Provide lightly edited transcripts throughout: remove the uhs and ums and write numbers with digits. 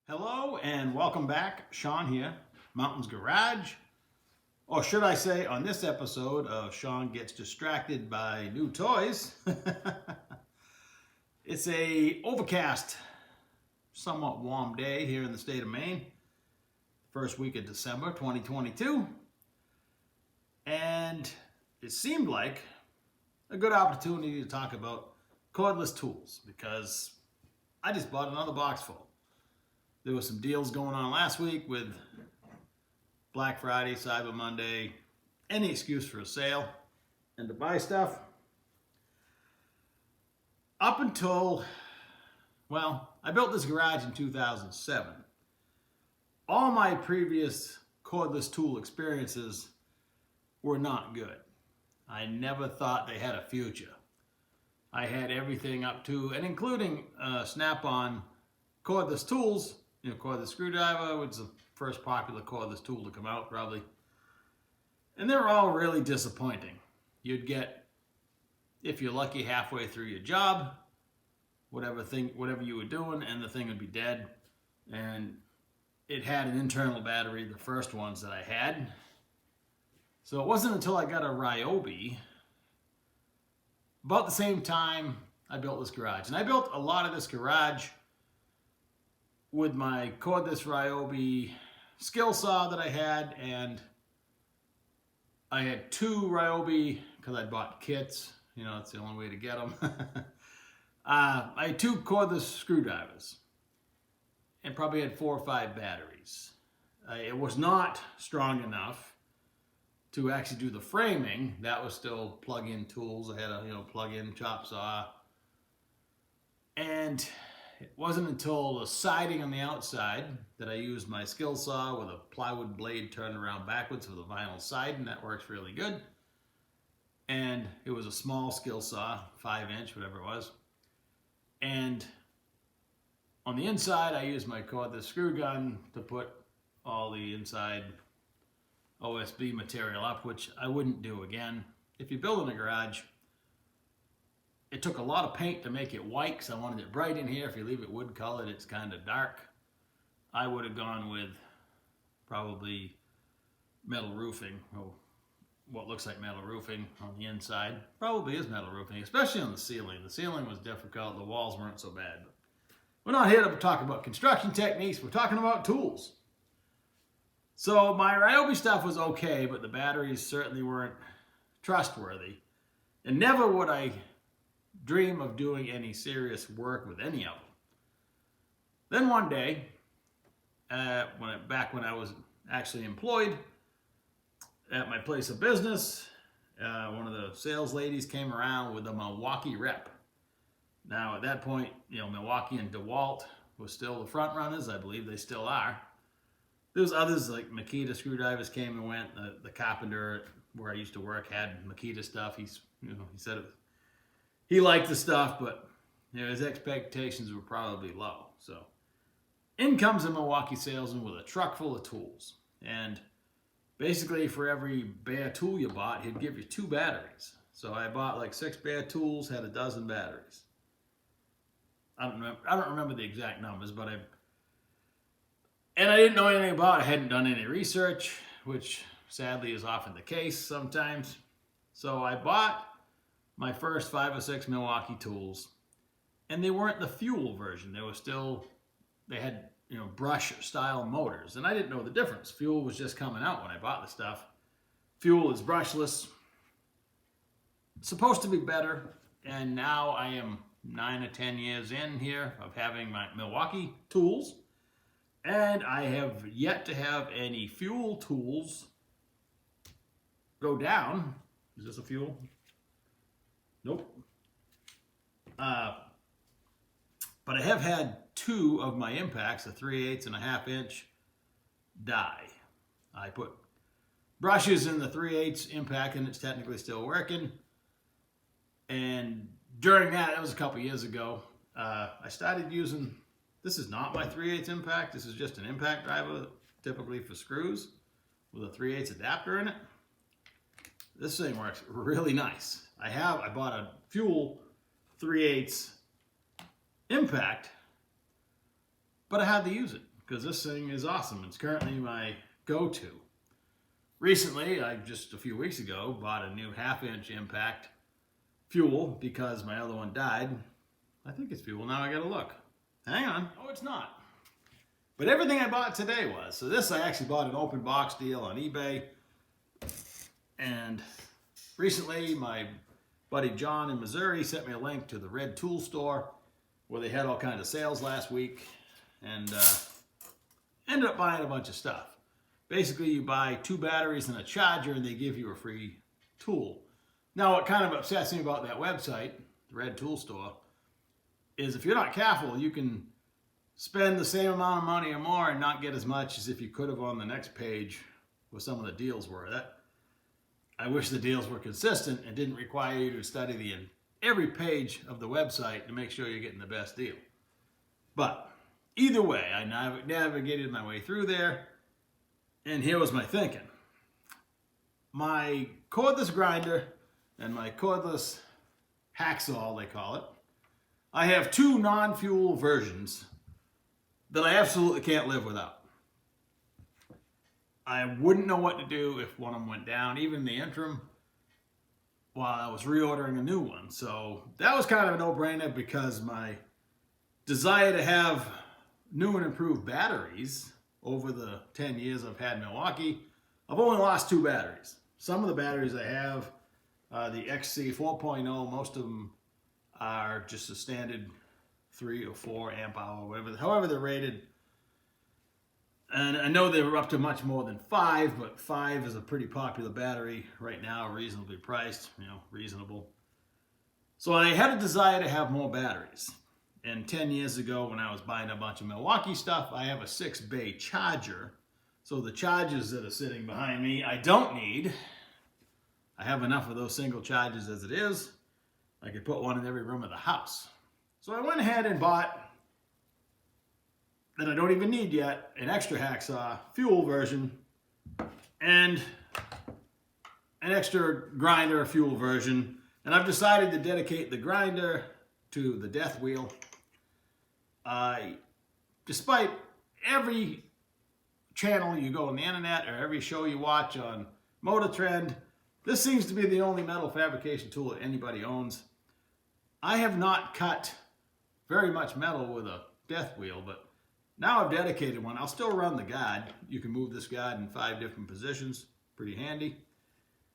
Hello and welcome back. Sean here, Mountains Garage. Or should I say, on this episode of Sean Gets Distracted by New Toys. It's a overcast, somewhat warm day here in the state of Maine. First week of December 2022. And it seemed like a good opportunity to talk about cordless tools because I just bought another box full. There were some deals going on last week with Black Friday, Cyber Monday, any excuse for a sale and to buy stuff. Up until, well, I built this garage in 2007. All my previous cordless tool experiences were not good. I never thought they had a future. I had everything up to and including Snap-on cordless tools. Cordless screwdriver was the first popular cordless tool to come out, probably. And they were all really disappointing. You'd get, if you're lucky, halfway through your job, whatever you were doing, and the thing would be dead. And it had an internal battery, the first ones that I had. So it wasn't until I got a Ryobi, about the same time I built this garage. And I built a lot of this garage with my cordless Ryobi skill saw that I had, and I had two Ryobi because I bought kits. It's the only way to get them. I had two cordless screwdrivers and probably had 4 or 5 batteries. It was not strong enough to actually do the framing. That was still plug-in tools. I had a plug-in chop saw, and it wasn't until the siding on the outside that I used my skill saw with a plywood blade turned around backwards for the vinyl siding. That works really good. And it was a small skill saw, 5-inch, whatever it was. And on the inside, I used my cordless screw gun to put all the inside OSB material up, which I wouldn't do again. If you're building a garage, it took a lot of paint to make it white because I wanted it bright in here. If you leave it wood colored, it's kind of dark. I would have gone with probably metal roofing, or what looks like metal roofing on the inside. Probably is metal roofing, especially on the ceiling. The ceiling was difficult. The walls weren't so bad. But we're not here to talk about construction techniques. We're talking about tools. So my Ryobi stuff was okay, but the batteries certainly weren't trustworthy. And never would I dream of doing any serious work with any of them. Then one day, back when I was actually employed at my place of business, one of the sales ladies came around with a Milwaukee rep. Now at that point, Milwaukee and DeWalt was still the front runners. I believe they still are. There was others like Makita screwdrivers came and went. The carpenter where I used to work had Makita stuff. He said he liked the stuff, but his expectations were probably low. So in comes a Milwaukee salesman with a truck full of tools. And basically for every bare tool you bought, he'd give you 2 batteries. So I bought like 6 bare tools, had a dozen batteries. I don't remember the exact numbers, but I didn't know anything about it. I hadn't done any research, which sadly is often the case sometimes. So I bought my first 5 or 6 Milwaukee tools, and they weren't the fuel version. They had brush style motors, and I didn't know the difference. Fuel was just coming out when I bought the stuff. Fuel is brushless. It's supposed to be better, and now I am 9 or 10 years in here of having my Milwaukee tools, and I have yet to have any fuel tools go down. Is this a fuel? Nope. But I have had 2 of my impacts, a 3/8 and a 1/2 inch, die. I put brushes in the 3/8 impact and it's technically still working. And during that was a couple years ago, I started using, this is not my 3/8 impact, this is just an impact driver, typically for screws, with a 3/8 adapter in it. This thing works really nice. I bought a fuel 3/8 impact, but I had to use it because this thing is awesome. It's currently my go-to. Recently, just a few weeks ago, bought a new 1/2-inch impact fuel because my other one died. I think it's fuel. Now I gotta look. Hang on. Oh, it's not. But everything I bought today was. So this I actually bought an open box deal on eBay. And recently my buddy John in Missouri sent me a link to the Red Tool Store where they had all kinds of sales last week, and ended up buying a bunch of stuff. Basically, you buy 2 batteries and a charger and they give you a free tool. Now, what kind of upsets me about that website, the Red Tool Store, is if you're not careful, you can spend the same amount of money or more and not get as much as if you could have on the next page where some of the deals were. I wish the deals were consistent and didn't require you to study every page of the website to make sure you're getting the best deal. But either way, I navigated my way through there, and here was my thinking. My cordless grinder and my cordless hacksaw, they call it, I have 2 non-fuel versions that I absolutely can't live without. I wouldn't know what to do if one of them went down, even in the interim, while I was reordering a new one. So that was kind of a no-brainer because my desire to have new and improved batteries over the 10 years I've had Milwaukee, I've only lost 2 batteries. Some of the batteries I have, the XC 4.0, most of them are just a standard 3 or 4 amp hour, whatever, however they're rated. And I know they were up to much more than 5, but 5 is a pretty popular battery right now, reasonably priced, reasonable. So I had a desire to have more batteries. And 10 years ago, when I was buying a bunch of Milwaukee stuff, I have a 6-bay charger. So the chargers that are sitting behind me, I don't need. I have enough of those single chargers as it is. I could put one in every room of the house. So I went ahead and bought, that I don't even need yet, an extra hacksaw fuel version and an extra grinder fuel version. And I've decided to dedicate the grinder to the death wheel. Despite every channel you go on the internet or every show you watch on Motor Trend, this seems to be the only metal fabrication tool that anybody owns. I have not cut very much metal with a death wheel, but now I've dedicated one. I'll still run the guide. You can move this guide in 5 different positions. Pretty handy.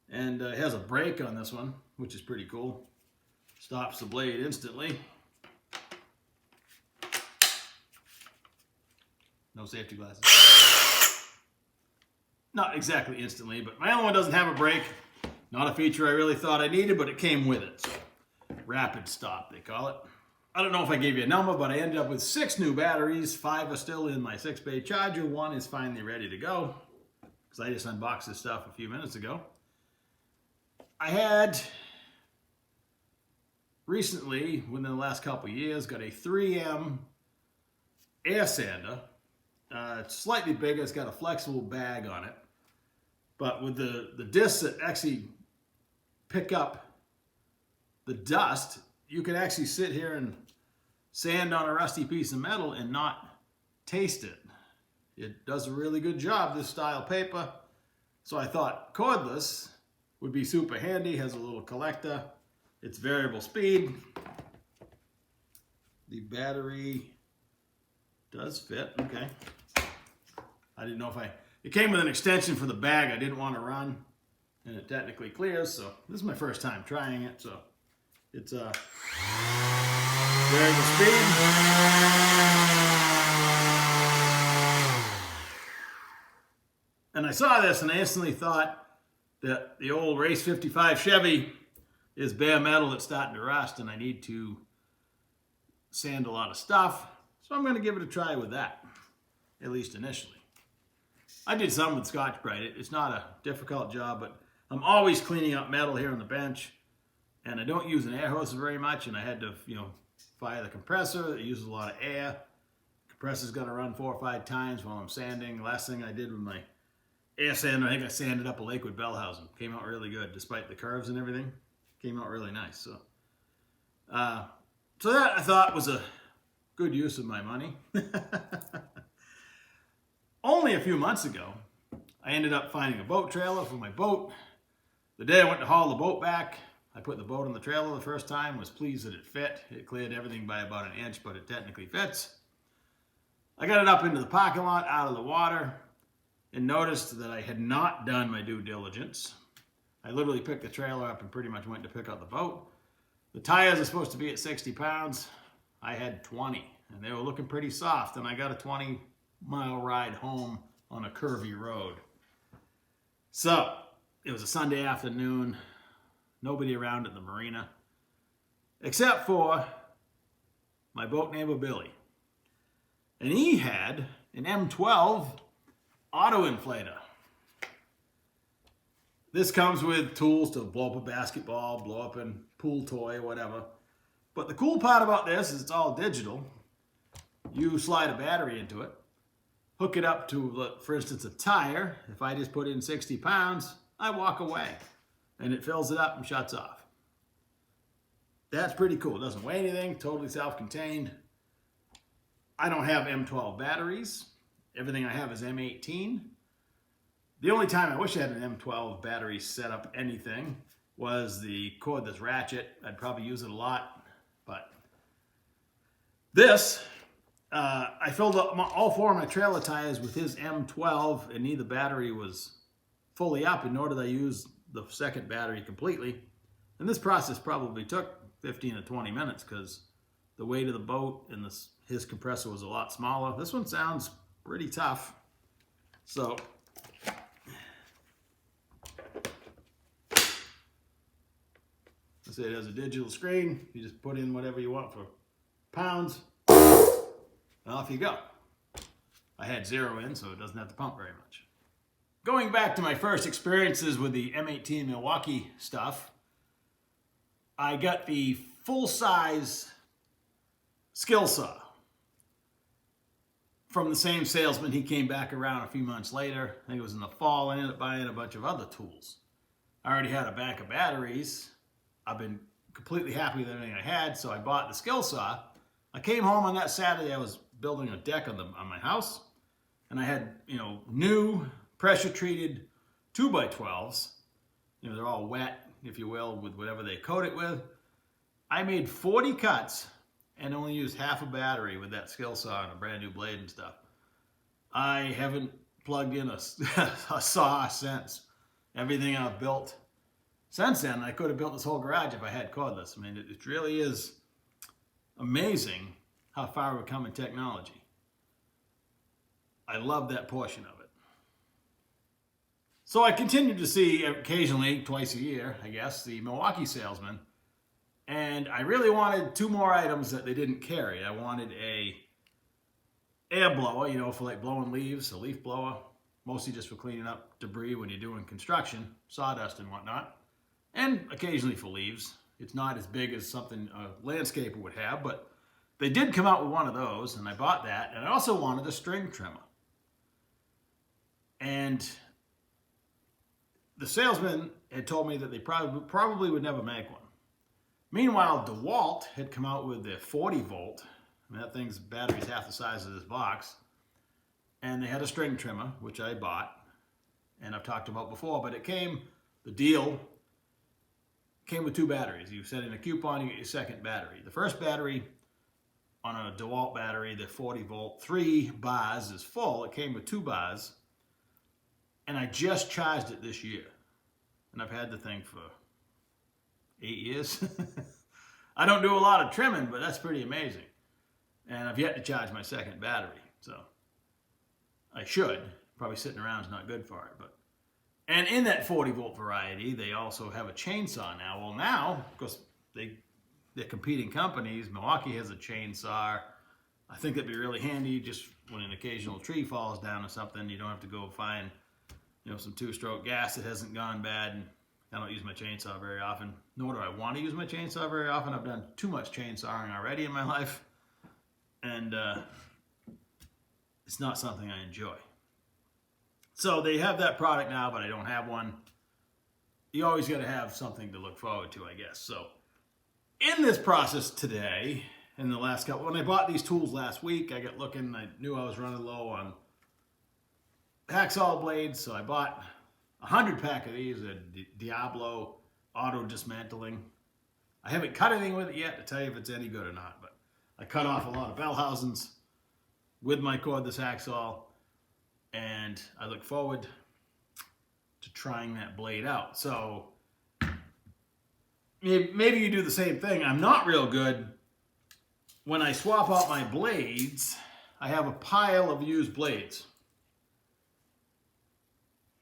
And it has a brake on this one, which is pretty cool. Stops the blade instantly. No safety glasses. Not exactly instantly, but my other one doesn't have a brake. Not a feature I really thought I needed, but it came with it. So, rapid stop, they call it. I don't know if I gave you a number, but I ended up with 6 new batteries. 5 are still in my 6-bay charger. 1 is finally ready to go because I just unboxed this stuff a few minutes ago. I had recently, within the last couple of years, got a 3M air sander. It's slightly bigger. It's got a flexible bag on it. But with the discs that actually pick up the dust, you can actually sit here and sand on a rusty piece of metal and not taste it. It does a really good job, this style paper. So I thought cordless would be super handy. Has a little collector. It's variable speed. The battery does fit. Okay. I didn't know if it came with an extension for the bag I didn't want to run, and it technically clears. So this is my first time trying it. So it's variable speed. And I saw this and I instantly thought that the old Race 55 Chevy is bare metal that's starting to rust and I need to sand a lot of stuff. So I'm going to give it a try with that, at least initially. I did some with Scotch-Brite. It's not a difficult job, but I'm always cleaning up metal here on the bench. And I don't use an air hose very much, and I had to, fire the compressor. It uses a lot of air. Compressor's got to run 4 or 5 times while I'm sanding. Last thing I did with my air sander, I think I sanded up a Lakewood Bellhausen. Came out really good, despite the curves and everything. Came out really nice. So that I thought was a good use of my money. only a few months ago, I ended up finding a boat trailer for my boat. The day I went to haul the boat back, I put the boat on the trailer the first time, was pleased that it fit. It cleared everything by about an inch, but it technically fits. I got it up into the parking lot, out of the water, and noticed that I had not done my due diligence. I literally picked the trailer up and pretty much went to pick up the boat. The tires are supposed to be at 60 pounds. I had 20, and they were looking pretty soft, and I got a 20-mile ride home on a curvy road. So, it was a Sunday afternoon, nobody around at the marina, except for my boat neighbor Billy. And he had an M12 auto inflator. This comes with tools to blow up a basketball, blow up a pool toy, whatever. But the cool part about this is it's all digital. You slide a battery into it, hook it up to, for instance, a tire. If I just put in 60 pounds, I walk away and it fills it up and shuts off. That's pretty cool. It doesn't weigh anything, totally self-contained. I don't have M12 batteries. Everything I have is M18. The only time I wish I had an M12 battery set up anything was the cordless ratchet. I'd probably use it a lot, but this, I filled up all four of my trailer tires with his M12, and neither battery was fully up, and nor did I use the second battery completely. And this process probably took 15 to 20 minutes because the weight of the boat and his compressor was a lot smaller. This one sounds pretty tough. So, let's say it has a digital screen. You just put in whatever you want for pounds, and off you go. I had 0 in, so it doesn't have to pump very much. Going back to my first experiences with the M18 Milwaukee stuff, I got the full-size skill saw from the same salesman. He came back around a few months later. I think it was in the fall. I ended up buying a bunch of other tools. I already had a bank of batteries. I've been completely happy with everything I had, so I bought the skill saw. I came home on that Saturday. I was building a deck on my house, and I had, new pressure-treated 2x12s. They're all wet, if you will, with whatever they coat it with. I made 40 cuts and only used half a battery with that skill saw and a brand new blade and stuff. I haven't plugged in a saw since. Everything I've built since then, I could have built this whole garage if I had cordless. I mean, it really is amazing how far we've come in technology. I love that portion of it. So I continue to see occasionally, twice a year, I guess, the Milwaukee salesman. And I really wanted 2 more items that they didn't carry. I wanted a air blower, for like blowing leaves, a leaf blower, mostly just for cleaning up debris when you're doing construction, sawdust and whatnot, and occasionally for leaves. It's not as big as something a landscaper would have, but they did come out with one of those, and I bought that. And I also wanted a string trimmer. And the salesman had told me that they probably would never make one. Meanwhile, DeWalt had come out with their 40 volt. I mean, that thing's battery's half the size of this box. And they had a string trimmer, which I bought. And I've talked about before, but the deal came with 2 batteries. You set in a coupon, you get your second battery. The first battery on a DeWalt battery, the 40 volt, 3 bars is full. It came with 2 bars. And I just charged it this year. And I've had the thing for 8 years. I don't do a lot of trimming, but that's pretty amazing. And I've yet to charge my second battery. So I should. Probably sitting around is not good for it. And in that 40 volt variety, they also have a chainsaw now. Well, now, because they're competing companies, Milwaukee has a chainsaw. I think that'd be really handy just when an occasional tree falls down or something. You don't have to go find some 2-stroke gas that hasn't gone bad. And I don't use my chainsaw very often, nor do I want to use my chainsaw very often. I've done too much chainsawing already in my life, and it's not something I enjoy. So they have that product now, but I don't have one. You always got to have something to look forward to, I guess. So in this process today, when I bought these tools last week, I got looking, I knew I was running low on hacksaw blades, so I bought 100 pack of these at Diablo Auto Dismantling. I haven't cut anything with it yet to tell you if it's any good or not, but I cut off a lot of bell housings with my cordless hacksaw, and I look forward to trying that blade out. So maybe you do the same thing. I'm not real good. When I swap out my blades, I have a pile of used blades.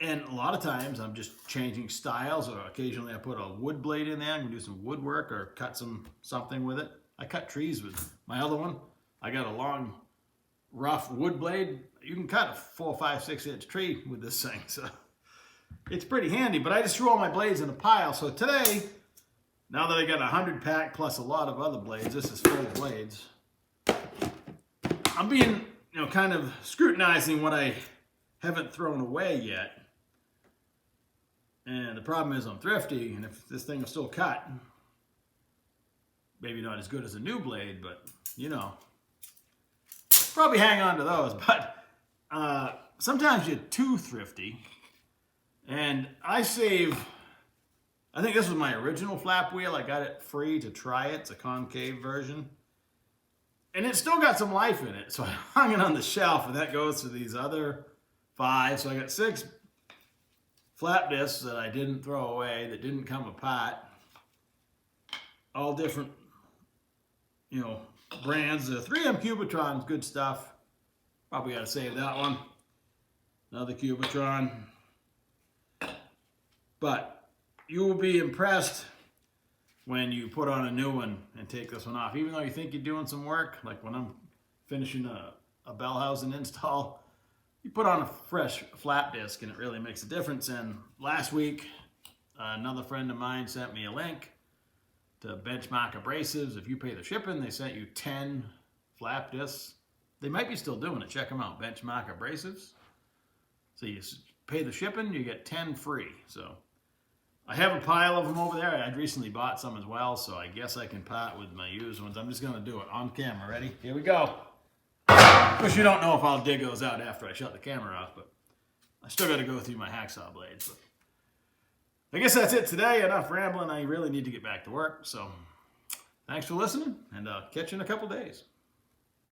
And a lot of times I'm just changing styles, or occasionally I put a wood blade in there. I'm gonna do some woodwork or cut something with it. I cut trees with my other one. I got a long, rough wood blade. You can cut a 4, 5, 6 inch tree with this thing. So it's pretty handy, but I just threw all my blades in a pile. So today, now that I got 100 pack plus a lot of other blades, this is full of blades, I'm being, kind of scrutinizing what I haven't thrown away yet. And the problem is I'm thrifty, and if this thing is still cut, maybe not as good as a new blade, but probably hang on to those. But sometimes you're too thrifty, and I think this was my original flap wheel. I got it free to try it. It's a concave version. And it's still got some life in it. So I hung it on the shelf, and that goes to these other 5. So I got 6 flap discs that I didn't throw away, that didn't come apart. All different, brands. The 3M Cubitron's good stuff. Probably got to save that one. Another Cubitron. But you will be impressed when you put on a new one and take this one off. Even though you think you're doing some work, like when I'm finishing a bell housing install, you put on a fresh flap disc and it really makes a difference. And last week, another friend of mine sent me a link to Benchmark Abrasives. If you pay the shipping, they sent you 10 flap discs. They might be still doing it. Check them out, Benchmark Abrasives. So you pay the shipping, you get 10 free. So I have a pile of them over there. I'd recently bought some as well, so I guess I can part with my used ones. I'm just going to do it on camera. Ready? Here we go. Of course, you don't know if I'll dig those out after I shut the camera off, but I still got to go through my hacksaw blades. But I guess that's it today. Enough rambling. I really need to get back to work. So thanks for listening, and I'll catch you in a couple days.